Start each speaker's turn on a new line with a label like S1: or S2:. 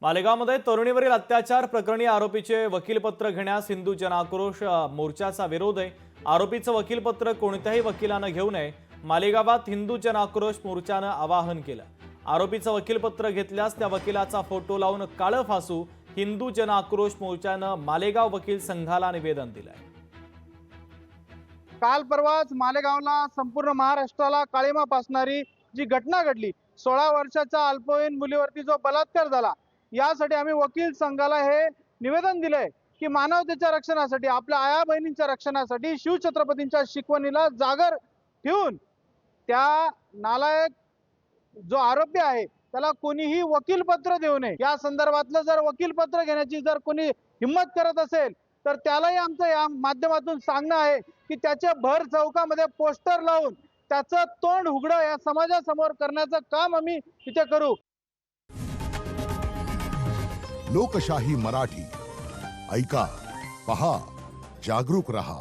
S1: मालेगावमध्ये तरुणीवरील अत्याचार प्रकरणी आरोपीचे वकीलपत्र घेण्यास हिंदू जनाक्रोश मोर्चाचा विरोध आहे। आरोपीचं वकीलपत्र कोणत्याही वकिलानं घेऊ नये, मालेगावात हिंदू जनाक्रोश मोर्चानं आवाहन केलं। आरोपीचं वकीलपत्र घेतल्यास त्या वकिलाचा फोटो लावून काळं फासू हिंदू जनाक्रोश मोर्चानं मालेगाव वकील संघाला निवेदन दिलंय।
S2: काल परवाच मालेगावला संपूर्ण महाराष्ट्राला काळीमा फासणारी जी घटना घडली, 16 वर्षाच्या अल्पवयीन मुलीवरती जो बलात्कार झाला, यासाठी आम्ही वकील संघाला हे निवेदन दिलंय की मानवतेच्या रक्षणासाठी, आपल्या आया बहिणींच्या रक्षणासाठी शिवछत्रपतींच्या शिकवणीला जागर ठेवून त्या नालायक जो आरोपी आहे त्याला कोणीही वकीलपत्र देऊ नये। या संदर्भातलं जर वकीलपत्र घेण्याची जर कोणी हिम्मत करत असेल तर त्यालाही आमचं या माध्यमातून सांगणं आहे की त्याचे भर चौकामध्ये पोस्टर लावून त्याचं तोंड उघडं या समाजासमोर करण्याचं काम आम्ही इथे करू।
S3: लोकशाही मराठी ऐका, पहा, जागरूक रहा।